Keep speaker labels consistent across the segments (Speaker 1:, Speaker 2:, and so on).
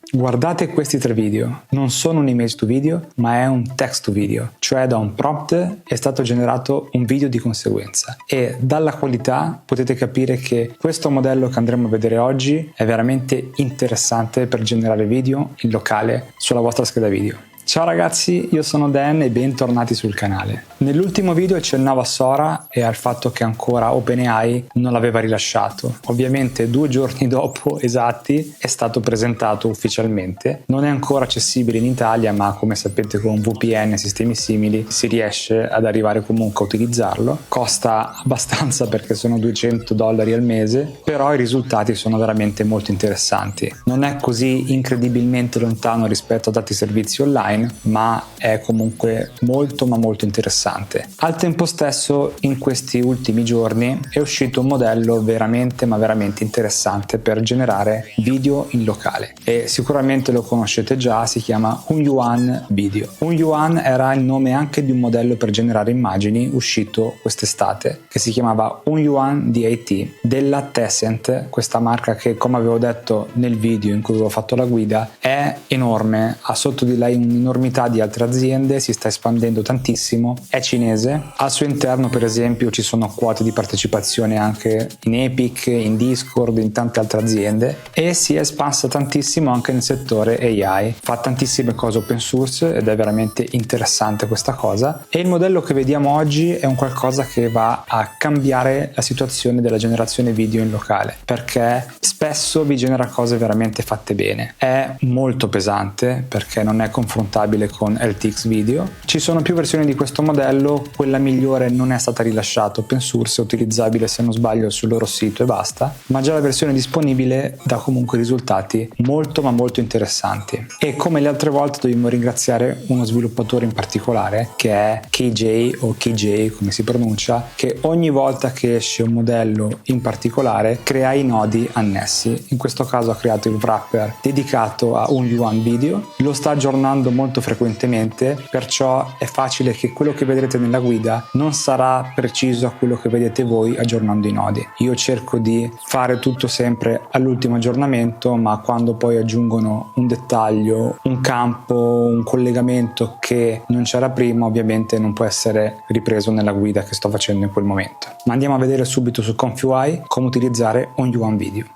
Speaker 1: Guardate questi 3 video, non sono un image to video, ma è un text to video, cioè da un prompt è stato generato un video di conseguenza e dalla qualità potete capire che questo modello che andremo a vedere oggi è veramente interessante per generare video in locale sulla vostra scheda video. Ciao ragazzi, io sono Dan e bentornati sul canale. Nell'ultimo video accennavo a Sora e al fatto che ancora OpenAI non l'aveva rilasciato. Ovviamente 2 giorni dopo esatti è stato presentato ufficialmente. Non è ancora accessibile in Italia, ma come sapete con VPN e sistemi simili si riesce ad arrivare comunque a utilizzarlo. Costa abbastanza perché sono $200 al mese, però i risultati sono veramente molto interessanti. Non è così incredibilmente lontano rispetto ad altri servizi online, ma è comunque molto interessante. Al tempo stesso in questi ultimi giorni è uscito un modello veramente interessante per generare video in locale e sicuramente lo conoscete già, si chiama HunYuan Video. HunYuan era il nome anche di un modello per generare immagini uscito quest'estate che si chiamava HunYuan DAT della Tencent, questa marca che, come avevo detto nel video in cui avevo fatto la guida, è enorme, ha sotto di lei un'enormità di altre aziende, si sta espandendo tantissimo, è cinese, al suo interno per esempio ci sono quote di partecipazione anche in Epic, in Discord, in tante altre aziende e si è espansa tantissimo anche nel settore AI, fa tantissime cose open source ed è veramente interessante questa cosa e il modello che vediamo oggi è un qualcosa che va a cambiare la situazione della generazione video in locale perché spesso vi genera cose veramente fatte bene, è molto pesante perché non è confrontabile con LTX Video. Ci sono più versioni di questo modello, quella migliore non è stata rilasciata open source, è utilizzabile se non sbaglio sul loro sito e basta, ma già la versione disponibile dà comunque risultati molto interessanti. E come le altre volte dobbiamo ringraziare uno sviluppatore in particolare che è KJ o KJ come si pronuncia, che ogni volta che esce un modello in particolare crea i nodi annessi. In questo caso ha creato il wrapper dedicato a HunYuan Video, lo sta aggiornando molto frequentemente, perciò è facile che quello che vedrete nella guida non sarà preciso a quello che vedete voi aggiornando i nodi. Io cerco di fare tutto sempre all'ultimo aggiornamento, ma quando poi aggiungono un dettaglio, un campo, un collegamento che non c'era prima, ovviamente non può essere ripreso nella guida che sto facendo in quel momento. Ma andiamo a vedere subito su ComfyUI come utilizzare HunYuan Video.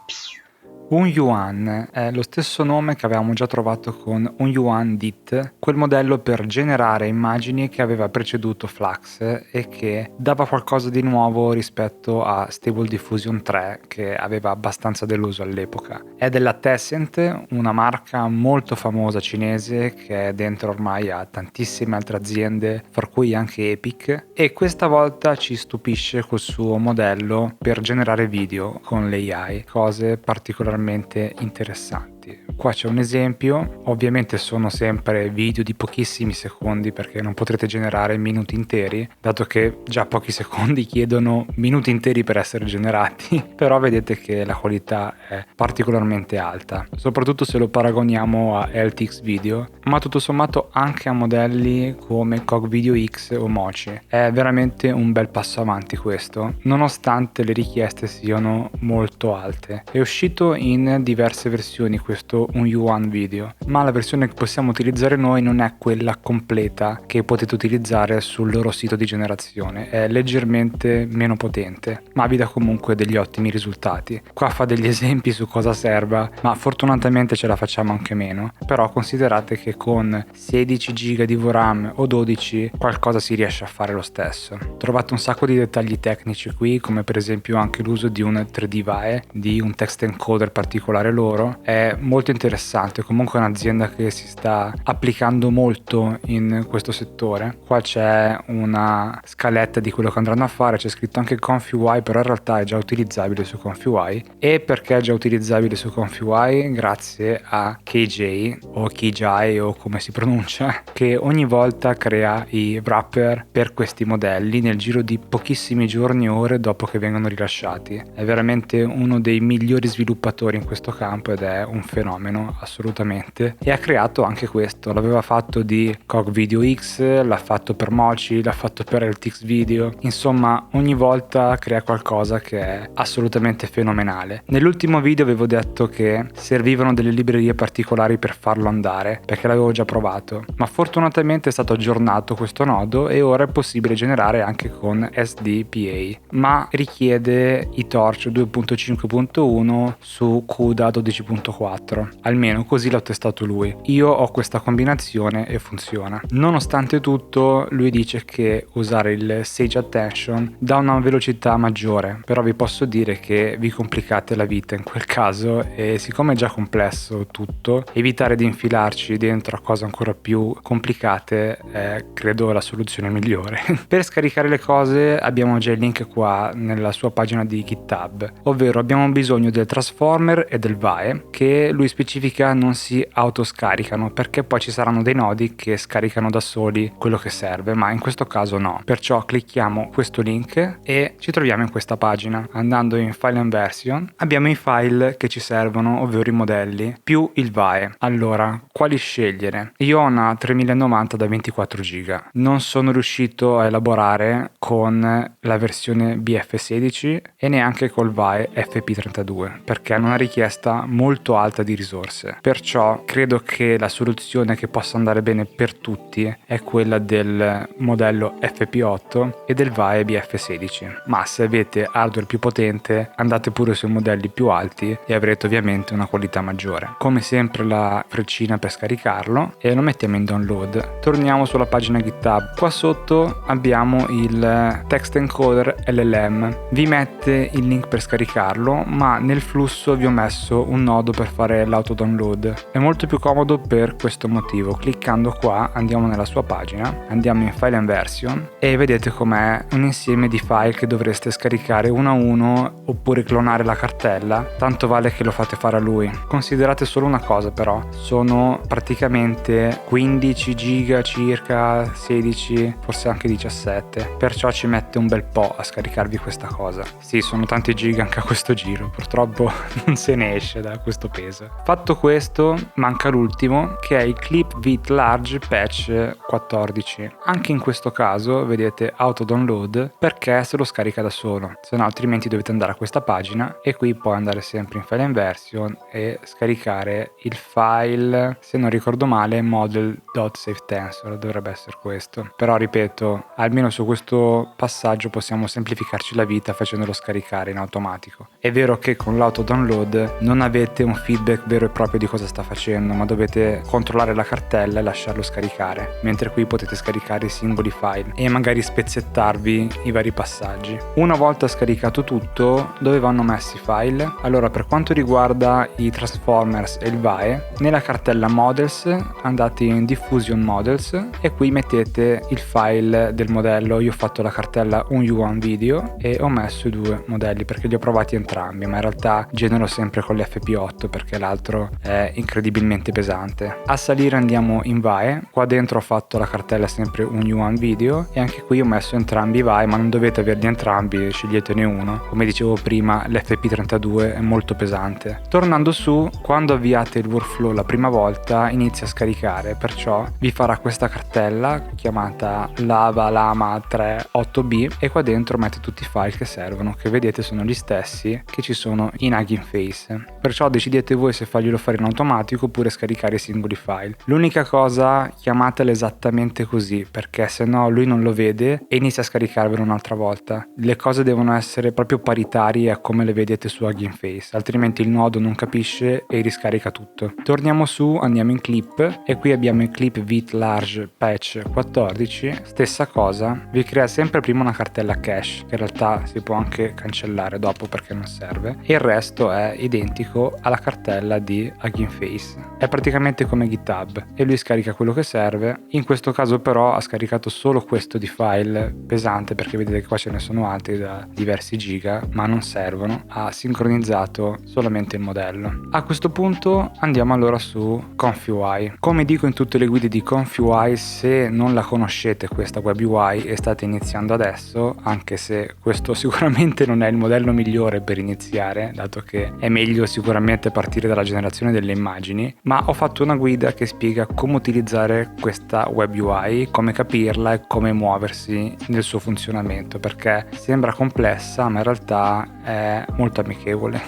Speaker 1: HunYuan è lo stesso nome che avevamo già trovato con HunYuan DIT, quel modello per generare immagini che aveva preceduto Flux e che dava qualcosa di nuovo rispetto a Stable Diffusion 3 che aveva abbastanza deluso all'epoca. È della Tencent, una marca molto famosa cinese che è dentro ormai a tantissime altre aziende, fra cui anche Epic, e questa volta ci stupisce col suo modello per generare video con l'AI, cose particolarmente interessanti. Qua c'è un esempio, ovviamente sono sempre video di pochissimi secondi perché non potrete generare minuti interi, dato che già pochi secondi chiedono minuti interi per essere generati, però vedete che la qualità è particolarmente alta, soprattutto se lo paragoniamo a LTX Video, ma tutto sommato anche a modelli come Cogvideo X o Mochi. È veramente un bel passo avanti questo, nonostante le richieste siano molto alte. È uscito in diverse versioni questo HunYuan Video, ma la versione che possiamo utilizzare noi non è quella completa che potete utilizzare sul loro sito di generazione, è leggermente meno potente, ma vi dà comunque degli ottimi risultati. Qua fa degli esempi su cosa serva, ma fortunatamente ce la facciamo anche meno, però considerate che con 16 GB di VRAM o 12 qualcosa si riesce a fare lo stesso. Trovate un sacco di dettagli tecnici qui, come per esempio anche l'uso di un 3D VAE, di un text encoder particolare loro, è molto interessante, comunque è un'azienda che si sta applicando molto in questo settore. Qua c'è una scaletta di quello che andranno a fare, c'è scritto anche ComfyUI, però in realtà è già utilizzabile su ComfyUI. E perché è già utilizzabile su ComfyUI? Grazie a KJ o KJ o come si pronuncia, che ogni volta crea i wrapper per questi modelli nel giro di pochissimi giorni o ore dopo che vengono rilasciati. È veramente uno dei migliori sviluppatori in questo campo ed è un fenomeno assolutamente, e ha creato anche questo. L'aveva fatto di Cog Video X, l'ha fatto per Mochi, l'ha fatto per RTX Video, insomma ogni volta crea qualcosa che è assolutamente fenomenale. Nell'ultimo video avevo detto che servivano delle librerie particolari per farlo andare, perché l'avevo già provato, ma fortunatamente è stato aggiornato questo nodo e ora è possibile generare anche con SDPA, ma richiede i Torch 2.5.1 su CUDA 12.4, almeno così l'ho testato lui. Io ho questa combinazione e funziona. Nonostante tutto, lui dice che usare il Sage Attention dà una velocità maggiore, però vi posso dire che vi complicate la vita in quel caso, e siccome è già complesso tutto, evitare di infilarci dentro a cose ancora più complicate è, credo, la soluzione migliore. Per scaricare le cose abbiamo già il link qua nella sua pagina di GitHub, ovvero abbiamo bisogno del transformer e del VAE, che lui specifica non si autoscaricano perché poi ci saranno dei nodi che scaricano da soli quello che serve, ma in questo caso no. Perciò clicchiamo questo link e ci troviamo in questa pagina. Andando in File and Version abbiamo i file che ci servono, ovvero i modelli più il VAE. Allora, quali scegliere? Io ho una 3090 da 24 giga, non sono riuscito a elaborare con la versione BF16 e neanche col VAE FP32 perché hanno una richiesta molto alta di risorse, perciò credo che la soluzione che possa andare bene per tutti è quella del modello FP8 e del VAE BF16, ma se avete hardware più potente andate pure sui modelli più alti e avrete ovviamente una qualità maggiore. Come sempre la freccina per scaricarlo e lo mettiamo in download. Torniamo sulla pagina GitHub, qua sotto abbiamo il text encoder LLM, vi mette il link per scaricarlo, ma nel flusso vi ho messo un nodo per fare l'auto download. È molto più comodo per questo motivo. Cliccando qua andiamo nella sua pagina, andiamo in File and Version e vedete com'è un insieme di file che dovreste scaricare uno a uno oppure clonare la cartella, tanto vale che lo fate fare a lui. Considerate solo una cosa però, sono praticamente 15 giga circa, 16, forse anche 17, perciò ci mette un bel po' a scaricarvi questa cosa. Sì, sono tanti giga anche a questo giro, purtroppo non se ne esce da questo peso. Fatto questo, manca l'ultimo, che è il Clip Vit Large Patch 14. Anche in questo caso vedete auto download perché se lo scarica da solo, se no altrimenti dovete andare a questa pagina e qui poi andare sempre in File and Version e scaricare il file, se non ricordo male model.savetensor dovrebbe essere questo, però ripeto, almeno su questo passaggio possiamo semplificarci la vita facendolo scaricare in automatico. È vero che con l'auto download non avete un feedback vero e proprio di cosa sta facendo, ma dovete controllare la cartella e lasciarlo scaricare, mentre qui potete scaricare i singoli file e magari spezzettarvi i vari passaggi. Una volta scaricato tutto, dove vanno messi i file? Allora, per quanto riguarda i transformers e il VAE, nella cartella models andate in diffusion models e qui mettete il file del modello. Io ho fatto la cartella un U1 video e ho messo i due modelli perché li ho provati entrambi, ma in realtà genero sempre con l'FP8 perché l'altro è incredibilmente pesante. A salire andiamo in VAE, qua dentro ho fatto la cartella sempre un U1 video e anche qui ho messo entrambi i VAE, ma non dovete averli entrambi, sceglietene uno. Come dicevo prima, l'FP32 è molto pesante. Tornando su, quando avviate il workflow la prima volta inizia a scaricare, perciò vi farà questa cartella chiamata Lava Lama 38B e qua dentro mette tutti i file che servono, che vedete sono gli stessi che ci sono in Hugging Face. Perciò decidete voi se farglielo fare in automatico oppure scaricare i singoli file. L'unica cosa, chiamatela esattamente così, perché se no lui non lo vede e inizia a scaricarvelo un'altra volta. Le cose devono essere proprio paritarie a come le vedete su Hugging Face, altrimenti il nodo non capisce e riscarica tutto. Torniamo su, andiamo in clip e qui abbiamo il Clip Vit Large Patch 14. Stessa cosa, vi crea sempre prima una cartella cache, che in realtà si può anche cancellare dopo perché non serve, e il resto è identico alla cartella di Hugging Face. È praticamente come GitHub e lui scarica quello che serve. In questo caso però ha scaricato solo questo di file pesante perché vedete che qua ce ne sono altri da diversi giga ma non servono. Ha sincronizzato solamente il modello. A questo punto andiamo allora su ConfUI. Come dico in tutte le guide di ConfUI, se non la conoscete questa web UI e state iniziando adesso, anche se questo sicuramente non è il modello migliore per iniziare, dato che è meglio sicuramente partire partire dalla generazione delle immagini, ma ho fatto una guida che spiega come utilizzare questa web UI, come capirla e come muoversi nel suo funzionamento, perché sembra complessa ma in realtà è molto amichevole.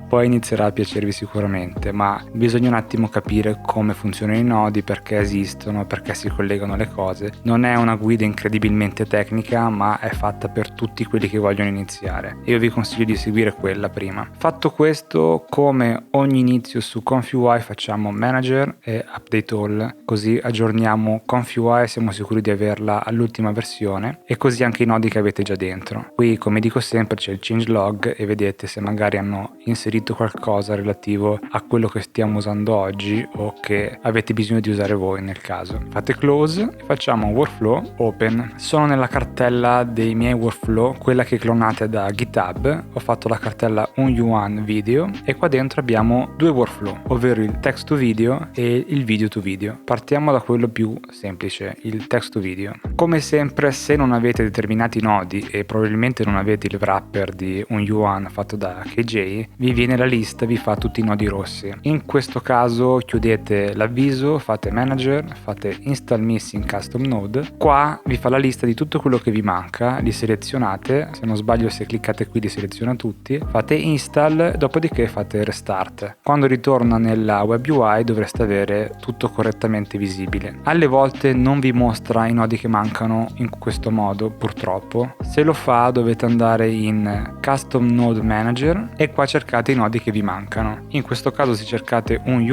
Speaker 1: Poi inizierà a piacervi sicuramente, ma bisogna un attimo capire come funzionano i nodi, perché esistono, perché si collegano le cose. Non è una guida incredibilmente tecnica, ma è fatta per tutti quelli che vogliono iniziare. Io vi consiglio di seguire quella prima. Fatto questo, come ogni inizio su ConfUI facciamo Manager e Update All, così aggiorniamo ConfUI e siamo sicuri di averla all'ultima versione, e così anche i nodi che avete già dentro. Qui, come dico sempre, c'è il changelog e vedete se magari hanno inserito qualcosa relativo a quello che stiamo usando oggi o che avete bisogno di usare voi nel caso. Fate close e facciamo workflow open. Sono nella cartella dei miei workflow, quella che clonate da GitHub. Ho fatto la cartella un video e qua dentro abbiamo due workflow, ovvero il text to video e il video to video. Partiamo da quello più semplice, il text to video. Come sempre, se non avete determinati nodi e probabilmente non avete il wrapper di un fatto da KJ, vi viene la lista, vi fa tutti i nodi rossi. In questo caso chiudete l'avviso, fate manager, fate install missing custom node. Qua vi fa la lista di tutto quello che vi manca, li selezionate, se non sbaglio se cliccate qui li seleziona tutti, fate install, dopodiché fate restart. Quando ritorna nella web UI dovreste avere tutto correttamente visibile. Alle volte non vi mostra i nodi che mancano in questo modo, purtroppo. Se lo fa dovete andare in custom node manager e qua cercate i nodi che vi mancano. In questo caso se cercate un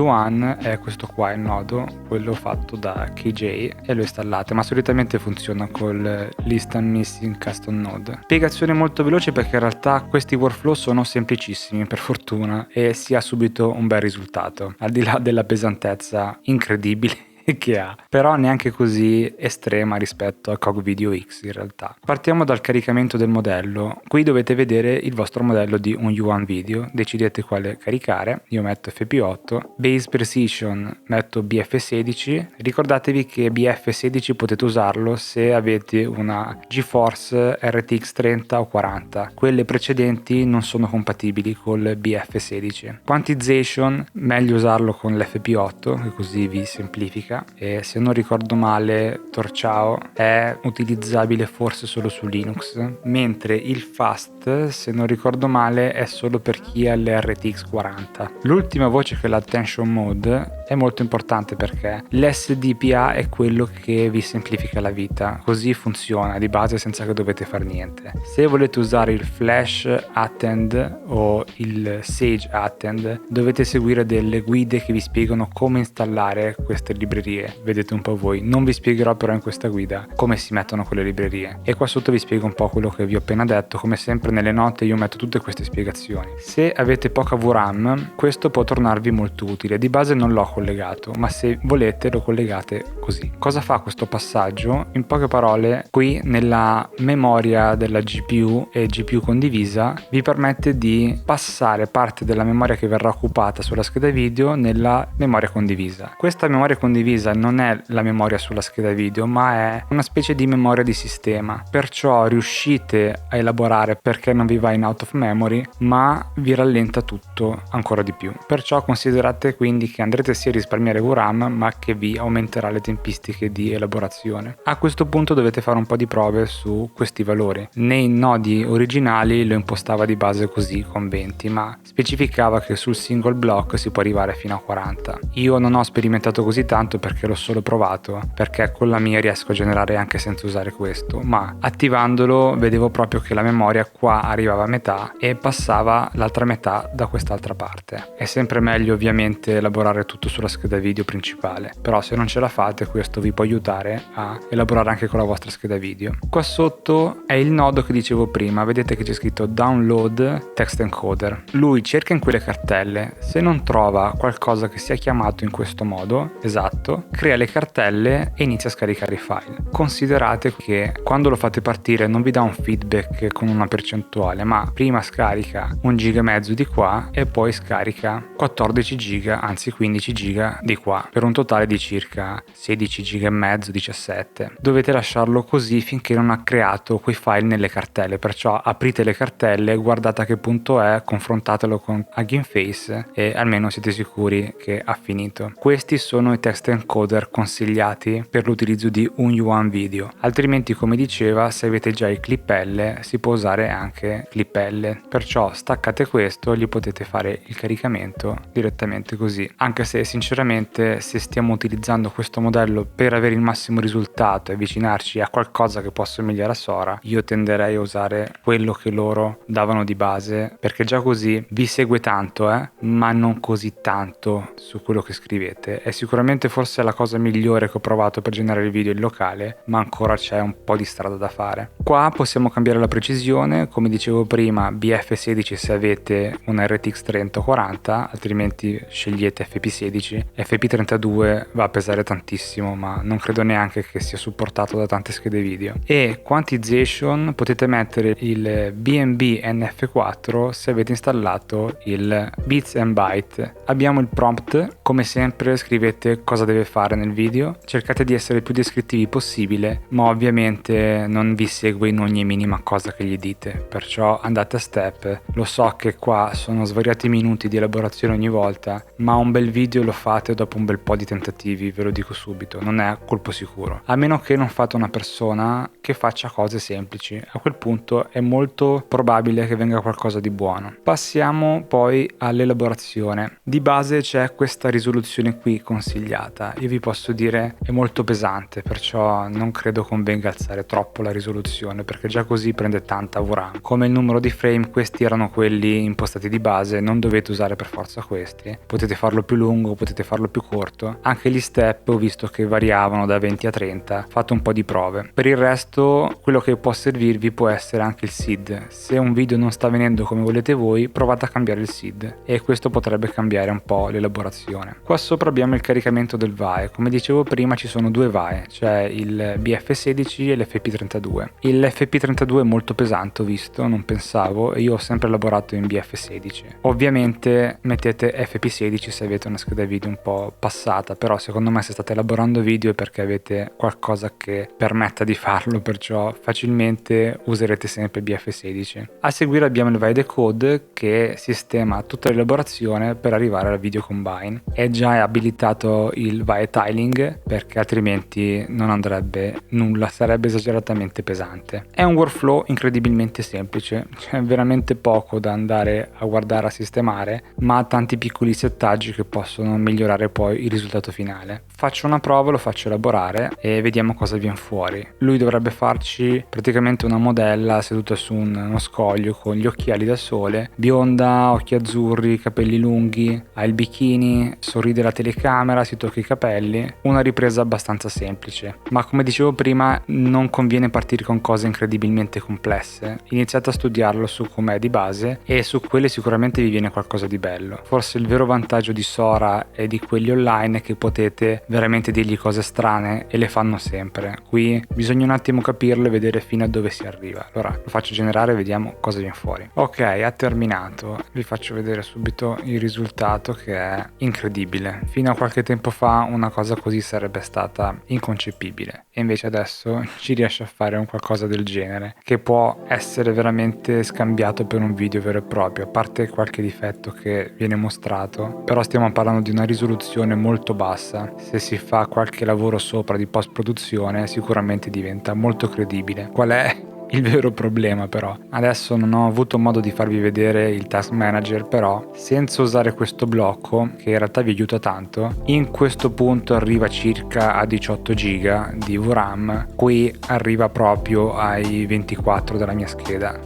Speaker 1: è questo qua il nodo, quello fatto da KJ, e lo installate, ma solitamente funziona col list and missing custom node. Spiegazione molto veloce perché in realtà questi workflow sono semplicissimi per fortuna e si ha subito un bel risultato, al di là della pesantezza incredibile che ha, però neanche così estrema rispetto a Cog Video X in realtà. Partiamo dal caricamento del modello. Qui dovete vedere il vostro modello di un video, decidete quale caricare. Io metto FP8, Base Precision metto BF16. Ricordatevi che BF16 potete usarlo se avete una GeForce RTX 30 o 40, quelle precedenti non sono compatibili col BF16. Quantization meglio usarlo con l'FP8, che così vi semplifica. E se non ricordo male Torchao è utilizzabile forse solo su Linux, mentre il Fast, se non ricordo male, è solo per chi ha l'RTX 40. L'ultima voce, che è l'Attention Mode, è molto importante perché l'SDPA è quello che vi semplifica la vita, così funziona di base senza che dovete fare niente. Se volete usare il Flash Attend o il Sage Attend dovete seguire delle guide che vi spiegano come installare queste librerie, vedete un po' voi. Non vi spiegherò però in questa guida come si mettono quelle librerie, e qua sotto vi spiego un po' quello che vi ho appena detto. Come sempre nelle note io metto tutte queste spiegazioni. Se avete poca VRAM questo può tornarvi molto utile. Di base non l'ho collegato, ma se volete lo collegate così. Cosa fa questo passaggio? In poche parole, qui nella memoria della GPU e GPU condivisa vi permette di passare parte della memoria che verrà occupata sulla scheda video nella memoria condivisa. Questa memoria condivisa non è la memoria sulla scheda video, ma è una specie di memoria di sistema, perciò riuscite a elaborare perché non vi va in out of memory, ma vi rallenta tutto ancora di più. Perciò considerate quindi che andrete sia a risparmiare VRAM, ma che vi aumenterà le tempistiche di elaborazione. A questo punto dovete fare un po' di prove su questi valori. Nei nodi originali lo impostava di base così con 20, ma specificava che sul single block si può arrivare fino a 40. Io non ho sperimentato così tanto perché l'ho solo provato, perché con la mia riesco a generare anche senza usare questo, ma attivandolo vedevo proprio che la memoria qua arrivava a metà e passava l'altra metà da quest'altra parte. È sempre meglio ovviamente elaborare tutto sulla scheda video principale, però se non ce la fate questo vi può aiutare a elaborare anche con la vostra scheda video. Qua sotto è il nodo che dicevo prima, vedete che c'è scritto download text encoder. Lui cerca in quelle cartelle, se non trova qualcosa che sia chiamato in questo modo esatto, crea le cartelle e inizia a scaricare i file. Considerate che quando lo fate partire non vi dà un feedback con una percentuale, ma prima scarica 1,5 GB di qua e poi scarica 14 GB, anzi 15 giga di qua, per un totale di circa 16 giga e mezzo, 17. Dovete lasciarlo così finché non ha creato quei file nelle cartelle, perciò aprite le cartelle, guardate a che punto è, confrontatelo con Hugging Face e almeno siete sicuri che ha finito. Questi sono i text encoder consigliati per l'utilizzo di un U1 video, altrimenti, come diceva, se avete già il clippelle si può usare anche clippelle, perciò staccate questo, gli potete fare il caricamento direttamente così. Anche se sinceramente, se stiamo utilizzando questo modello per avere il massimo risultato e avvicinarci a qualcosa che può somigliare a Sora, io tenderei a usare quello che loro davano di base, perché già così vi segue tanto, ma non così tanto su quello che scrivete. È sicuramente forse la cosa migliore che ho provato per generare il video in locale, ma ancora c'è un po' di strada da fare. Qua possiamo cambiare la precisione, come dicevo prima, BF16 se avete un RTX 3040, altrimenti scegliete FP16. FP32 va a pesare tantissimo, ma non credo neanche che sia supportato da tante schede video. E quantization potete mettere il BNB NF4 se avete installato il Bits and Byte. Abbiamo il prompt, come sempre scrivete cosa deve fare nel video, cercate di essere il più descrittivi possibile, ma ovviamente non vi segue in ogni minima cosa che gli dite, perciò andate a step. Lo so che qua sono svariati minuti di elaborazione ogni volta, ma un bel video lo fate dopo un bel po' di tentativi, ve lo dico subito, non è colpo sicuro, a meno che non fate una persona che faccia cose semplici. A quel punto è molto probabile che venga qualcosa di buono. Passiamo poi all'elaborazione. Di base c'è questa risoluzione qui consigliata, io vi posso dire è molto pesante, perciò non credo convenga alzare troppo la risoluzione, perché già così prende tanta VRAM. Come il numero di frame, questi erano quelli impostati di base, non dovete usare per forza questi, potete farlo più lungo, potete farlo più corto. Anche gli step ho visto che variavano da 20 a 30, fate un po' di prove. Per il resto quello che può servirvi può essere anche il SID. Se un video non sta venendo come volete voi, provate a cambiare il SID e questo potrebbe cambiare un po' l'elaborazione. Qua sopra abbiamo il caricamento del VAE. Come dicevo prima, ci sono due VAE, cioè il BF16 e l'FP32. Il FP32 è molto pesante, ho visto, non pensavo, e io ho sempre elaborato in BF16. Ovviamente mettete FP16 se avete una scheda video un po' passata, però secondo me se state elaborando video è perché avete qualcosa che permetta di farlo, perciò facilmente userete sempre BF16. A seguire abbiamo il VAE Decode che sistema tutta l'elaborazione per arrivare al video combine. È già abilitato il VAE Tiling perché altrimenti non andrebbe nulla, sarebbe esageratamente pesante. È un workflow incredibilmente semplice, c'è veramente poco da andare a guardare, a sistemare, ma ha tanti piccoli settaggi che possono migliorare poi il risultato finale. Faccio una prova, lo faccio elaborare e vediamo cosa viene fuori. Lui dovrebbe farci praticamente una modella seduta su uno scoglio con gli occhiali da sole, bionda, occhi azzurri, capelli lunghi, ha il bikini, sorride alla telecamera, si tocca i capelli. Una ripresa abbastanza semplice, ma come dicevo prima non conviene partire con cose incredibilmente complesse. Iniziate a studiarlo su com'è di base e su quelle sicuramente vi viene qualcosa di bello. Forse il vero vantaggio di Sora e di quelli online è che potete veramente dirgli cose strane e le fanno sempre. Qui bisogna un attimo capirlo e vedere fino a dove si arriva. Allora lo faccio generare e vediamo cosa viene fuori. Ok, ha terminato, vi faccio vedere subito il risultato che è incredibile. Fino a qualche tempo fa una cosa così sarebbe stata inconcepibile e invece adesso ci riesce a fare un qualcosa del genere che può essere veramente scambiato per un video vero e proprio, a parte qualche difetto che viene mostrato, però stiamo parlando di una risoluzione molto bassa. Se si fa qualche lavoro sopra di post produzione sicuramente diventa molto credibile. Qual è il vero problema però? Adesso non ho avuto modo di farvi vedere il task manager, però senza usare questo blocco che in realtà vi aiuta tanto, in questo punto arriva circa a 18 giga di VRAM, qui arriva proprio ai 24 della mia scheda.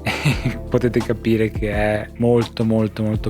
Speaker 1: Potete capire che è molto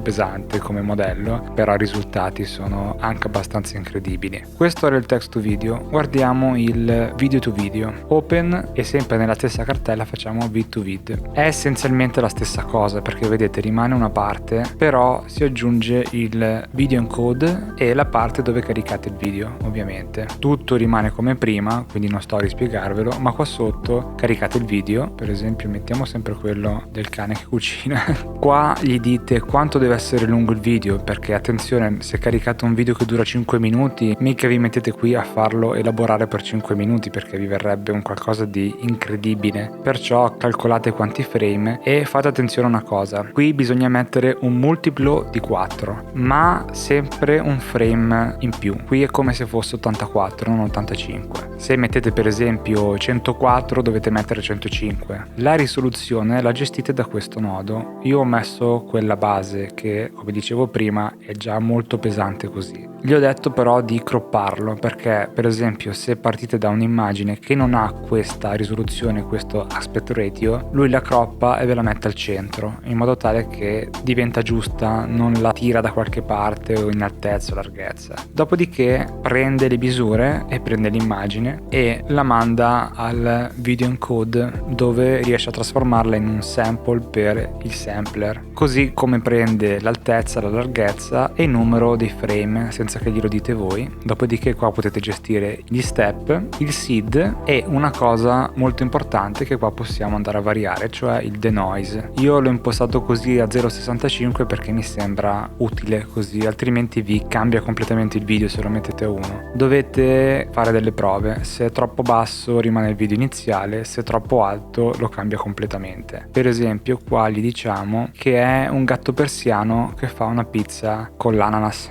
Speaker 1: pesante come modello, però i risultati sono anche abbastanza incredibili. Questo era il text to video. Guardiamo il video to video. Open e sempre nella stessa cartella facciamo vid to vid. È essenzialmente la stessa cosa perché vedete rimane una parte, però si aggiunge il video encode e la parte dove caricate il video. Ovviamente tutto rimane come prima, quindi non sto a rispiegarvelo, ma qua sotto caricate il video. Per esempio mettiamo sempre quello del cane che cucina. Qua gli dite quanto deve essere lungo il video, perché attenzione, se caricate un video che dura 5 minuti mica vi mettete qui a farlo elaborare per 5 minuti, perché vi verrebbe un qualcosa di incredibile. Perciò calcolate quanti frame e fate attenzione a una cosa: qui bisogna mettere un multiplo di 4, ma sempre un frame in più. Qui è come se fosse 84, non 85. Se mettete per esempio 104 dovete mettere 105. La risoluzione la gestite da questo nodo. Io ho messo quella base che, come dicevo prima, è già molto pesante così. Gli ho detto però di cropparlo, perché per esempio se partite da un'immagine che non ha questa risoluzione, questo aspect ratio, lui la croppa e ve la mette al centro, in modo tale che diventa giusta, non la tira da qualche parte o in altezza o larghezza. Dopodiché prende le misure e prende l'immagine e la manda al video encode, dove riesce a trasformarla in un sample per il sampler, così come prende l'altezza, la larghezza e il numero dei frame senza che glielo dite voi. Dopodiché qua potete gestire gli step, il seed e una cosa molto importante che qua possiamo andare a variare, cioè il denoise. Io l'ho impostato così a 0,65 perché mi sembra utile così, altrimenti vi cambia completamente il video se lo mettete a 1. Dovete fare delle prove: se è troppo basso rimane il video iniziale, se è troppo alto lo cambia completamente. Per esempio qua gli diciamo che è un gatto persiano che fa una pizza con l'ananas.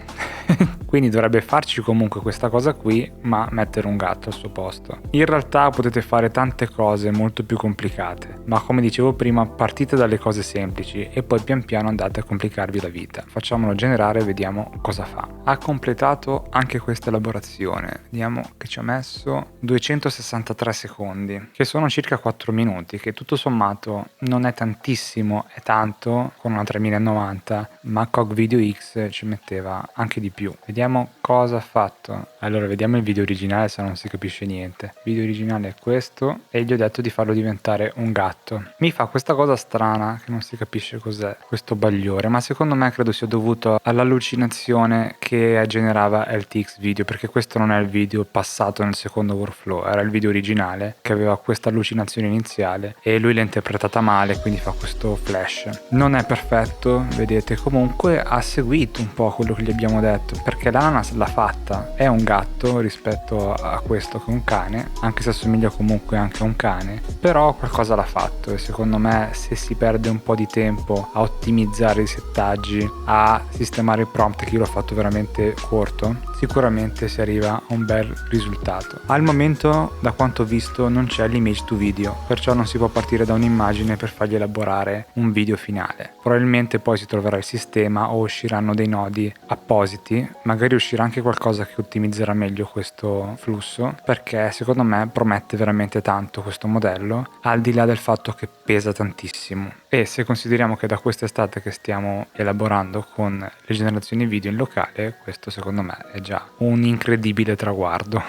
Speaker 1: Quindi dovrebbe farci comunque questa cosa qui, ma mettere un gatto al suo posto. In realtà potete fare tante cose molto più complicate, ma come dicevo prima, partite dalle cose semplici e poi pian piano andate a complicarvi la vita. Facciamolo generare e vediamo cosa fa. Ha completato anche questa elaborazione. Vediamo che ci ha messo 263 secondi, che sono circa 4 minuti, che tutto sommato non è tantissimo, è tanto con una 3090, ma Cog Video X ci metteva anche di più. Vediamo cosa ha fatto. Allora vediamo il video originale, se non si capisce niente. Il video originale è questo e gli ho detto di farlo diventare un gatto. Mi fa questa cosa strana che non si capisce cos'è, questo bagliore, ma secondo me credo sia dovuto all'allucinazione che generava LTX video, perché questo non è il video passato nel secondo workflow, era il video originale che aveva questa allucinazione iniziale e lui l'ha interpretata male, quindi fa questo flash. Non è perfetto, vedete, comunque ha seguito un po' quello che gli abbiamo detto, perché l'ananas l'ha fatta, è un gatto rispetto a questo che è un cane, anche se assomiglia comunque anche a un cane, però qualcosa l'ha fatto e secondo me se si perde un po' di tempo a ottimizzare i settaggi, a sistemare il prompt, che io l'ho fatto veramente corto, sicuramente si arriva a un bel risultato. Al momento, da quanto ho visto, non c'è l'image to video, perciò non si può partire da un'immagine per fargli elaborare un video finale. Probabilmente poi si troverà il sistema o usciranno dei nodi appositi, magari uscirà anche qualcosa che ottimizzerà meglio questo flusso, perché secondo me promette veramente tanto questo modello, al di là del fatto che pesa tantissimo. E se consideriamo che da quest'estate che stiamo elaborando con le generazioni video in locale, questo secondo me è già un incredibile traguardo.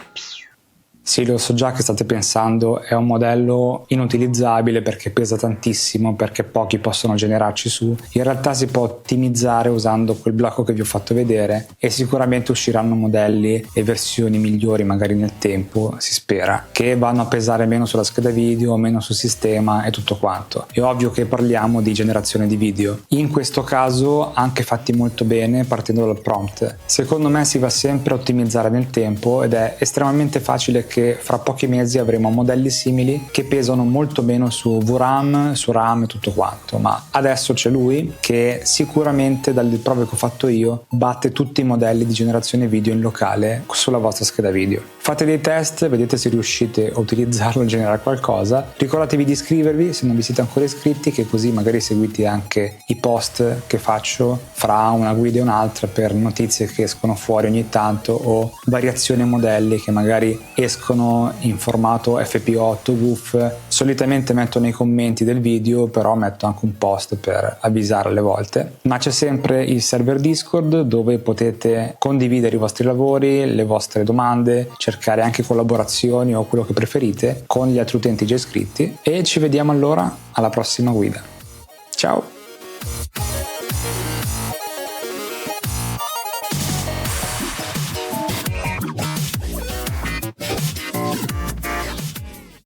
Speaker 1: Sì, lo so già che state pensando, è un modello inutilizzabile perché pesa tantissimo, perché pochi possono generarci su. In realtà si può ottimizzare usando quel blocco che vi ho fatto vedere e sicuramente usciranno modelli e versioni migliori magari nel tempo, si spera, che vanno a pesare meno sulla scheda video, meno sul sistema e tutto quanto. È ovvio che parliamo di generazione di video. In questo caso anche fatti molto bene partendo dal prompt. Secondo me si va sempre a ottimizzare nel tempo ed è estremamente facile che fra pochi mesi avremo modelli simili che pesano molto meno su VRAM, su RAM e tutto quanto, ma adesso c'è lui che sicuramente dalle prove che ho fatto io batte tutti i modelli di generazione video in locale sulla vostra scheda video. Fate dei test, vedete se riuscite a utilizzarlo e generare qualcosa. Ricordatevi di iscrivervi se non vi siete ancora iscritti, che così magari seguite anche i post che faccio fra una guida e un'altra per notizie che escono fuori ogni tanto o variazioni modelli che magari escono in formato FP8, GUF. Solitamente metto nei commenti del video, però metto anche un post per avvisare alle volte. Ma c'è sempre il server Discord dove potete condividere i vostri lavori, le vostre domande, cercare anche collaborazioni o quello che preferite con gli altri utenti già iscritti e ci vediamo allora alla prossima guida. Ciao!